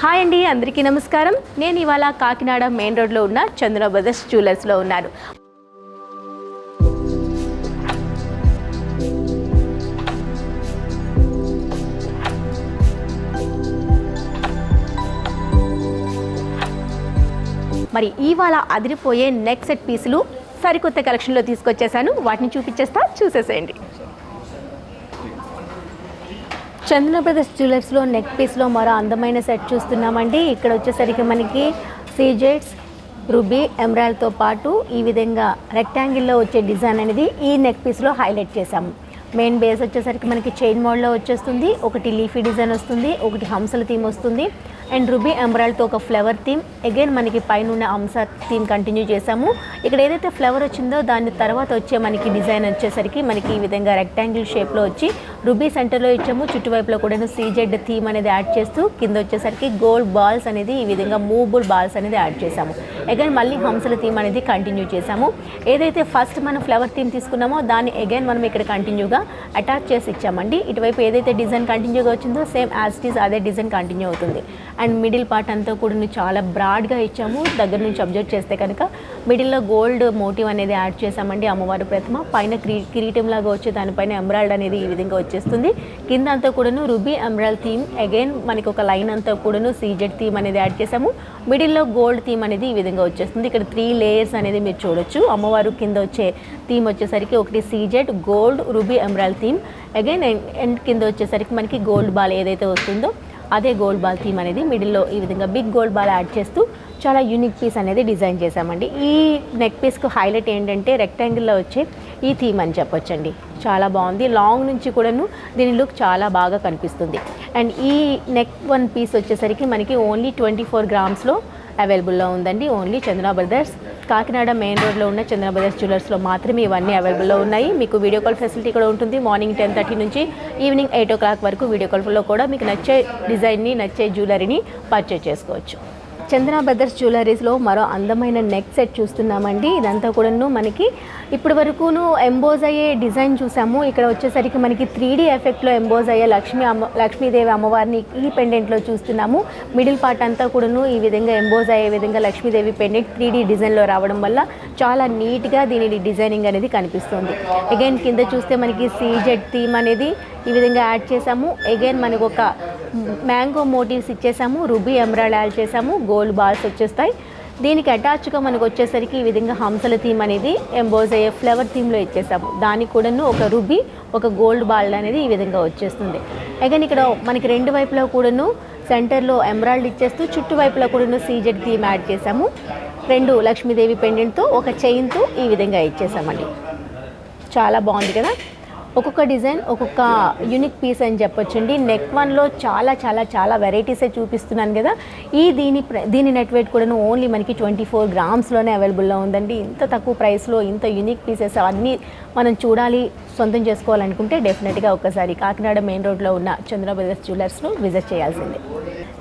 Hi అండి, అందరికీ నమస్కారం. నేను ఇవాళ కాకినాడ మెయిన్ రోడ్లో ఉన్న చందన బ్రదర్స్ జ్యువెలర్స్లో ఉన్నాను. మరి ఇవాళ అదిరిపోయే నెక్ సెట్ పీసులు సరికొత్త కలెక్షన్లో తీసుకొచ్చేసాను. వాటిని చూసేసేయండి. చందన బ్రదర్స్ జ్యువెలర్స్లో నెక్ పీస్లో మరో అందమైన సెట్ చూస్తున్నామండి. ఇక్కడ వచ్చేసరికి మనకి సీజెడ్స్, రూబీ, ఎమరాల్డ్తో పాటు ఈ విధంగా రెక్టాంగిల్లో వచ్చే డిజైన్ అనేది ఈ నెక్ పీస్లో హైలైట్ చేశాము. మెయిన్ బేస్ వచ్చేసరికి మనకి చైన్ మోడ్లో వచ్చేస్తుంది. ఒకటి లీఫీ డిజైన్ వస్తుంది, ఒకటి హంసల థీమ్ వస్తుంది, అండ్ రూబీ ఎమరాల్డ్తో ఒక ఫ్లవర్ థీమ్. అగైన్ మనకి పైన ఉన్న హంస థీమ్ కంటిన్యూ చేసాము. ఇక్కడ ఏదైతే ఫ్లవర్ వచ్చిందో దాని తర్వాత వచ్చే మనకి డిజైన్ వచ్చేసరికి మనకి ఈ విధంగా రెక్టాంగిల్ షేప్లో వచ్చి రూబీ సెంటర్లో ఇచ్చాము. చుట్టువైపులో కూడా సీజెడ్ థీమ్ అనేది యాడ్ చేస్తూ కింద వచ్చేసరికి గోల్డ్ బాల్స్ అనేది ఈ విధంగా మూవబుల్ బాల్స్ అనేది యాడ్ చేసాము. అగైన్ మళ్ళీ హంసల థీమ్ అనేది కంటిన్యూ చేసాము. ఏదైతే ఫస్ట్ మనం ఫ్లవర్ థీమ్ తీసుకున్నామో దాన్ని అగైన్ మనం ఇక్కడ కంటిన్యూగా అటాచ్ చేసి ఇచ్చామండి. ఇటువైపు ఏదైతే డిజైన్ కంటిన్యూగా వచ్చిందో సేమ్ యాజ్ ఇట్ ఈజ్ అదే డిజైన్ కంటిన్యూ అవుతుంది. అండ్ మిడిల్ పార్ట్ అంతా కూడా చాలా బ్రాడ్గా ఇచ్చాము. దగ్గర నుంచి అబ్జర్వ్ చేస్తే కనుక మిడిల్లో గోల్డ్ మోటివ్ అనేది యాడ్ చేసామండి. అమ్మవారి ప్రతిమ పైన కిరీటం లాగా వచ్చి దానిపైన ఎమరాల్డ్ అనేది ఈ విధంగా వచ్చేస్తుంది. కింద అంతా కూడాను రూబీ ఎమరాల్డ్ థీమ్. అగైన్ మనకి ఒక లైన్ అంతా కూడాను సీజెడ్ థీమ్ అనేది యాడ్ చేసాము. మిడిల్లో గోల్డ్ థీమ్ అనేది ఈ విధంగా వచ్చేస్తుంది. ఇక్కడ 3 లేయర్స్ అనేది మీరు చూడొచ్చు. అమ్మవారు కింద వచ్చే థీమ్ వచ్చేసరికి ఒకటి CZ, gold, ruby emerald theme. Again end కింద వచ్చేసరికి మనకి గోల్డ్ బాల్ ఏదైతే వస్తుందో అదే గోల్డ్ బాల్ థీమ్ అనేది మిడిల్లో ఈ విధంగా బిగ్ గోల్డ్ బాల్ యాడ్ చేస్తూ చాలా యూనిక్ పీస్ అనేది డిజైన్ చేశామండి. ఈ నెక్ పీస్కు హైలైట్ ఏంటంటే రెక్టాంగిల్లో వచ్చే ఈ థీమ్ అని చెప్పొచ్చండి. చాలా బాగుంది. లాంగ్ నుంచి కూడాను దీని లుక్ చాలా బాగా కనిపిస్తుంది. అండ్ ఈ నెక్ వన్ పీస్ వచ్చేసరికి మనకి ఓన్లీ 24 గ్రామ్స్లో అవైలబుల్లో ఉందండి. ఓన్లీ చందన బ్రదర్స్ కాకినాడ మెయిన్ రోడ్లో ఉన్న చందన బ్రదర్స్ జ్యువెలర్స్లో మాత్రమే ఇవన్నీ అవైలబుల్లో ఉన్నాయి. మీకు వీడియో కాల్ ఫెసిలిటీ కూడా ఉంటుంది. మార్నింగ్ 10:30 నుంచి ఈవినింగ్ 8 o'clock వరకు వీడియో కాల్లో కూడా మీకు నచ్చే డిజైన్ని, నచ్చే జ్యువెలరీని పర్చేజ్ చేసుకోవచ్చు. చందన బ్రదర్స్ జ్యువెలరీస్లో మరో అందమైన నెక్ సెట్ చూస్తున్నామండి. ఇదంతా కూడాను మనకి ఇప్పటి వరకును ఎంబోజ్ అయ్యే డిజైన్ చూసాము. ఇక్కడ వచ్చేసరికి మనకి 3D ఎఫెక్ట్లో ఎంబోజ్ అయ్యే లక్ష్మీదేవి అమ్మవారిని ఈ పెండెంట్లో చూస్తున్నాము. మిడిల్ పార్ట్ అంతా కూడాను ఈ విధంగా ఎంబోజ్ అయ్యే విధంగా లక్ష్మీదేవి పెండెంట్ 3D డిజైన్లో రావడం వల్ల చాలా నీట్గా దీని డిజైనింగ్ అనేది కనిపిస్తుంది. అగైన్ కింద చూస్తే మనకి సీజెడ్ థీమ్ అనేది ఈ విధంగా యాడ్ చేసాము. అగైన్ మనకు ఒక మ్యాంగో మోటివ్స్ ఇచ్చేసాము. రూబీ ఎమరాల్డ్ యాడ్ చేసాము. గోల్డ్ బాల్స్ వచ్చేస్తాయి. దీనికి అటాచ్గా మనకు వచ్చేసరికి ఈ విధంగా హంసల థీమ్ అనేది ఎంబోజ్ అయ్యే ఫ్లవర్ థీమ్లో ఇచ్చేసాము. దానికి కూడాను ఒక రూబీ, ఒక గోల్డ్ బాల్ అనేది ఈ విధంగా వచ్చేస్తుంది. అగైన్ ఇక్కడ మనకి 2 వైపులా కూడాను సెంటర్లో ఎమరాల్డ్ ఇచ్చేస్తూ చుట్టువైపులా కూడాను సీజెడ్ థీమ్ యాడ్ చేసాము. 2 లక్ష్మీదేవి పెండెంట్తో ఒక చైన్తో ఈ విధంగా ఇచ్చేసామండి. చాలా బాగుంది కదా. ఒక్కొక్క డిజైన్ ఒక్కొక్క యూనిక్ పీస్ అని చెప్పొచ్చండి. నెక్ వన్లో చాలా చాలా చాలా వెరైటీసే చూపిస్తున్నాను కదా. దీని నెట్ వెయిట్ కూడా ఓన్లీ మనకి 24 గ్రామ్స్లోనే అవైలబుల్లో ఉందండి. ఇంత తక్కువ ప్రైస్లో ఇంత యూనిక్ పీసెస్ అన్నీ మనం చూడాలి, సొంతం చేసుకోవాలనుకుంటే డెఫినెట్గా ఒకసారి కాకినాడ మెయిన్ రోడ్లో ఉన్న చందన బ్రదర్స్ జ్యువెలర్స్ను విజిట్ చేయాల్సిందే.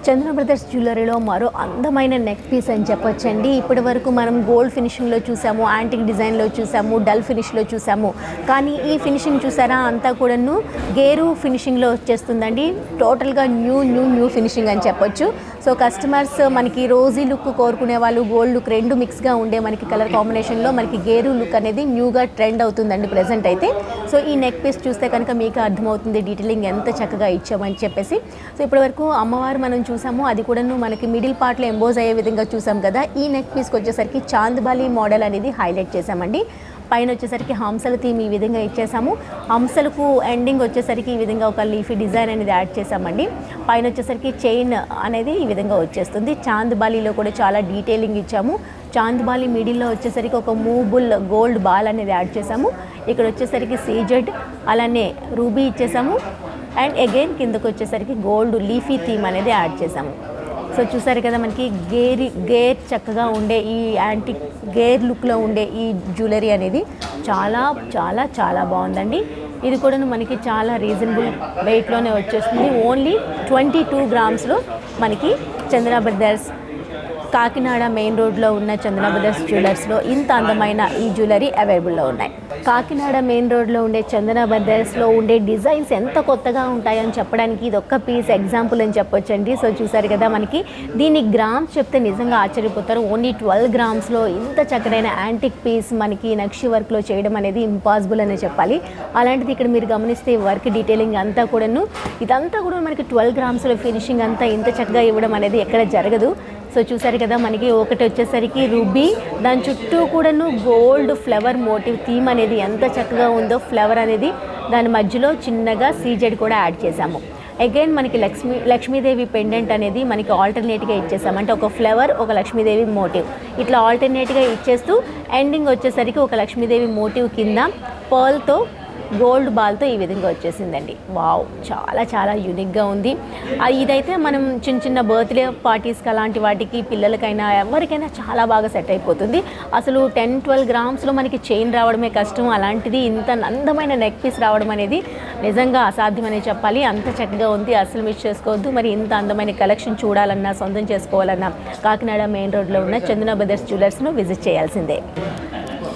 చందన బ్రదర్స్ జ్యువెలరీలో మరో అందమైన నెక్ పీస్ అని చెప్పొచ్చండి. ఇప్పటి వరకు మనం గోల్డ్ ఫినిషింగ్లో చూసాము, యాంటిక్ డిజైన్లో చూసాము, డల్ ఫినిష్లో చూసాము. కానీ ఈ ఫినిషింగ్ చూసారా అంతా కూడాను గేరు ఫినిషింగ్లో వచ్చేస్తుందండి. టోటల్గా న్యూ ఫినిషింగ్ అని చెప్పొచ్చు. సో కస్టమర్స్ మనకి రోజీ లుక్ కోరుకునే వాళ్ళు, గోల్డ్ లుక్ రెండు మిక్స్గా ఉండే మనకి కలర్ కాంబినేషన్లో మనకి గేరు లుక్ అనేది న్యూగా ట్రెండ్ అవుతుందండి ప్రెజెంట్ అయితే. సో ఈ నెక్ పీస్ చూస్తే కనుక మీకు అర్థమవుతుంది డీటెయిలింగ్ ఎంత చక్కగా ఇచ్చామని చెప్పేసి. సో ఇప్పటివరకు అమ్మవారు మనం చూసాము, అది కూడాను మనకి మిడిల్ పార్ట్లో ఎంబోజ్ అయ్యే విధంగా చూసాం కదా. ఈ నెక్ పీస్కి వచ్చేసరికి చాంద్బాలి మోడల్ అనేది హైలైట్ చేసామండి. పైన వచ్చేసరికి హంసల థీమ్ ఈ విధంగా ఇచ్చేసాము. హంసలకు ఎండింగ్ వచ్చేసరికి ఈ విధంగా ఒక లీఫీ డిజైన్ అనేది యాడ్ చేసామండి. పైన వచ్చేసరికి చైన్ అనేది ఈ విధంగా వచ్చేస్తుంది. చాంద్బాలిలో కూడా చాలా డీటెయిలింగ్ ఇచ్చాము. చాంద్బాలి మిడిల్లో వచ్చేసరికి ఒక మూవబుల్ గోల్డ్ బాల్ అనేది యాడ్ చేసాము. ఇక్కడ వచ్చేసరికి సీజెడ్ అలానే రూబీ ఇచ్చేసాము. అండ్ అగైన్ కిందకు వచ్చేసరికి గోల్డ్ లీఫీ థీమ్ అనేది యాడ్ చేసాము. సో చూసారు కదా మనకి గేర్ చక్కగా ఉండే ఈ యాంటిక్ గేర్ లుక్లో ఉండే ఈ జ్యువెలరీ అనేది చాలా చాలా చాలా బాగుందండి. ఇది కూడా మనకి చాలా రీజనబుల్ వెయిట్లోనే వచ్చేస్తుంది. ఓన్లీ 22 గ్రామ్స్లో మనకి చందన బ్రదర్స్ కాకినాడ మెయిన్ రోడ్లో ఉన్న చందన బ్రదర్స్ జ్యువెలర్స్లో ఇంత అందమైన ఈ జ్యువెలరీ అవైలబుల్లో ఉన్నాయి. కాకినాడ మెయిన్ రోడ్లో ఉండే చందన బ్రదర్స్లో ఉండే డిజైన్స్ ఎంత కొత్తగా ఉంటాయని చెప్పడానికి ఇది ఒక్క పీస్ ఎగ్జాంపుల్ అని చెప్పొచ్చండి. సో చూసారు కదా, మనకి దీని గ్రామ్స్ చెప్తే నిజంగా ఆశ్చర్యపోతారు. ఓన్లీ 12 గ్రామ్స్లో ఇంత చక్కనైన యాంటిక్ పీస్ మనకి నక్షి వర్క్లో చేయడం అనేది ఇంపాసిబుల్ అనే చెప్పాలి. అలాంటిది ఇక్కడ మీరు గమనిస్తే వర్క్ డీటెయిలింగ్ అంతా కూడాను ఇదంతా కూడా మనకి 12 గ్రామ్స్లో ఫినిషింగ్ అంతా ఇంత చక్కగా ఇవ్వడం అనేది ఎక్కడ జరగదు. సో చూసారు కదా, మనకి ఒకటి వచ్చేసరికి రూబీ, దాని చుట్టూ కూడాను గోల్డ్ ఫ్లవర్ మోటివ్ థీమ్ అనేది ఎంత చక్కగా ఉందో. ఫ్లవర్ అనేది దాని మధ్యలో చిన్నగా సీజెడ్ కూడా యాడ్ చేసాము. అగైన్ మనకి లక్ష్మీదేవి పెండెంట్ అనేది మనకి ఆల్టర్నేట్గా ఇచ్చేసాము. అంటే ఒక ఫ్లవర్, ఒక లక్ష్మీదేవి మోటివ్ ఇట్లా ఆల్టర్నేట్గా ఇచ్చేస్తూ ఎండింగ్ వచ్చేసరికి ఒక లక్ష్మీదేవి మోటివ్ కింద పర్ల్తో గోల్డ్ బాల్తో ఈ విధంగా వచ్చేసిందండి. వావ్, చాలా చాలా యూనిక్గా ఉంది. ఇదైతే మనం చిన్న చిన్న బర్త్డే పార్టీస్కి అలాంటి వాటికి పిల్లలకైనా ఎవరికైనా చాలా బాగా సెట్ అయిపోతుంది. అసలు 10-12 గ్రామ్స్లో మనకి చైన్ రావడమే కష్టం, అలాంటిది ఇంత అందమైన నెక్ పీస్ రావడం అనేది నిజంగా అసాధ్యమనే చెప్పాలి. అంత చక్కగా ఉంది, అసలు మిస్ చేసుకోవద్దు. మరి ఇంత అందమైన కలెక్షన్ చూడాలన్నా, సొంతం చేసుకోవాలన్నా కాకినాడ మెయిన్ రోడ్లో ఉన్న చందన బ్రదర్స్ జ్యువెలర్స్ను విజిట్ చేయాల్సిందే.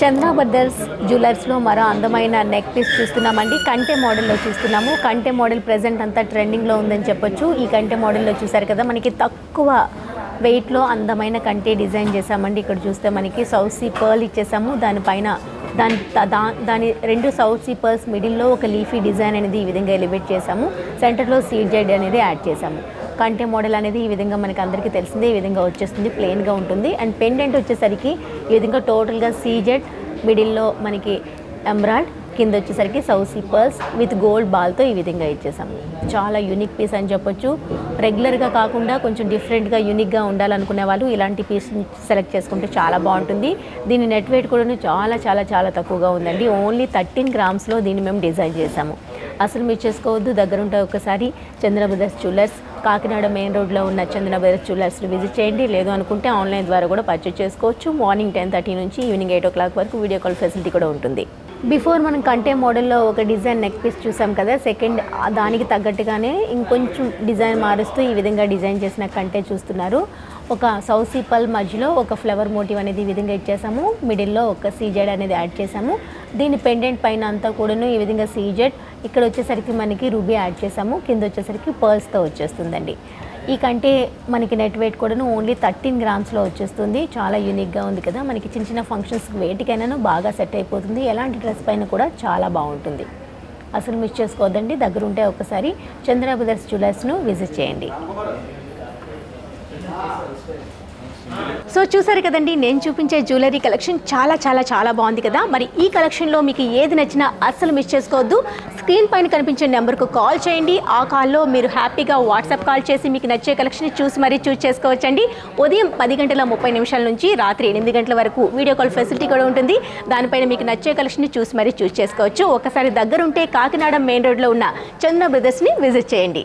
చందన బ్రదర్స్ జ్యువెలర్స్లో మరో అందమైన నెక్ పీస్ చూస్తున్నామండి. కంటె మోడల్లో చూస్తున్నాము. కంటె మోడల్ ప్రజెంట్ అంతా ట్రెండింగ్లో ఉందని చెప్పొచ్చు. ఈ కంటె మోడల్లో చూసారు కదా, మనకి తక్కువ వెయిట్లో అందమైన కంటె డిజైన్ చేసామండి. ఇక్కడ చూస్తే మనకి సౌసీ పర్ల్ ఇచ్చేసాము. దానిపైన దాని 2 సౌసీ పర్ల్స్ మిడిల్లో ఒక లీఫీ డిజైన్ అనేది ఈ విధంగా ఎలివేట్ చేసాము. సెంటర్లో సీజెడ్ అనేది యాడ్ చేసాము. కంటె మోడల్ అనేది ఈ విధంగా మనకి అందరికీ తెలిసిందే, ఈ విధంగా వచ్చేస్తుంది, ప్లెయిన్గా ఉంటుంది. అండ్ పెండెంట్ వచ్చేసరికి ఈ విధంగా టోటల్గా సీజెడ్, మిడిల్లో మనకి ఎమరాల్డ్, కింద వచ్చేసరికి సౌసీ పర్ల్స్ విత్ గోల్డ్ బాల్తో ఈ విధంగా ఇచ్చేసాము. చాలా యూనిక్ పీస్ అని చెప్పొచ్చు. రెగ్యులర్గా కాకుండా కొంచెం డిఫరెంట్గా యూనిక్గా ఉండాలనుకునే వాళ్ళు ఇలాంటి పీస్ సెలెక్ట్ చేసుకుంటే చాలా బాగుంటుంది. దీని నెట్ వెయిట్ కూడా చాలా చాలా చాలా తక్కువగా ఉందండి. ఓన్లీ 13 గ్రామ్స్లో దీన్ని మేము డిజైన్ చేసాము. అసలు మీరు చేసుకోవద్దు, దగ్గరుంటే ఒకసారి చందన బ్రదర్స్ జ్యువెలర్స్ కాకినాడ మెయిన్ రోడ్లో ఉన్న చందన బ్రదర్స్ జ్యువెలర్స్ని విజిట్ చేయండి. లేదు అనుకుంటే ఆన్లైన్ ద్వారా కూడా పర్చేస్ చేసుకోవచ్చు. మార్నింగ్ 10:30 నుంచి ఈవినింగ్ 8 o'clock వరకు వీడియో కాల్ ఫెసిలిటీ కూడా ఉంటుంది. బిఫోర్ మనం కంటె మోడల్లో ఒక డిజైన్ నెక్ పీస్ చూసాం కదా, సెకండ్ దానికి తగ్గట్టుగానే ఇంకొంచెం డిజైన్ మారుస్తూ ఈ విధంగా డిజైన్ చేసిన కంటె చూస్తున్నారు. ఒక సౌసీ పల్ మధ్యలో ఒక ఫ్లవర్ మోటివ్ అనేది ఈ విధంగా ఇచ్చేసాము. మిడిల్లో ఒక సీజెడ్ అనేది యాడ్ చేసాము. దీని పెండెంట్ పైన అంతా కూడాను ఈ విధంగా సీజెడ్, ఇక్కడ వచ్చేసరికి మనకి రూబీ యాడ్ చేసాము. కింద వచ్చేసరికి పర్ల్స్తో వచ్చేస్తుందండి. ఈ కంటే మనకి నెట్ వెయిట్ కూడాను ఓన్లీ 13 గ్రామ్స్లో వచ్చేస్తుంది. చాలా యూనిక్గా ఉంది కదా, మనకి చిన్న చిన్న ఫంక్షన్స్ వేటికైనా బాగా సెట్ అయిపోతుంది. ఎలాంటి డ్రెస్ పైన కూడా చాలా బాగుంటుంది. అసలు మిస్ చేసుకోవద్దండి. దగ్గరుంటే ఒకసారి చందన బ్రదర్స్ జ్యువెలర్స్ను విజిట్ చేయండి. సో చూసారు కదండి, నేను చూపించే జ్యువెలరీ కలెక్షన్ చాలా చాలా చాలా బాగుంది కదా. మరి ఈ కలెక్షన్లో మీకు ఏది నచ్చినా అస్సలు మిస్ చేసుకోవద్దు. స్క్రీన్ పైన కనిపించే నెంబర్కు కాల్ చేయండి. ఆ కాల్లో మీరు హ్యాపీగా వాట్సాప్ కాల్ చేసి మీకు నచ్చే కలెక్షన్ చూసి మరీ చూస్ చేసుకోవచ్చండి. ఉదయం 10:30 నుంచి రాత్రి 8 గంటల వరకు వీడియో కాల్ ఫెసిలిటీ కూడా ఉంటుంది. దానిపైన మీకు నచ్చే కలెక్షన్ చూసి మరీ చూస్ చేసుకోవచ్చు. ఒకసారి దగ్గరుంటే కాకినాడ మెయిన్ రోడ్లో ఉన్న చందన బ్రదర్స్ని విజిట్ చేయండి.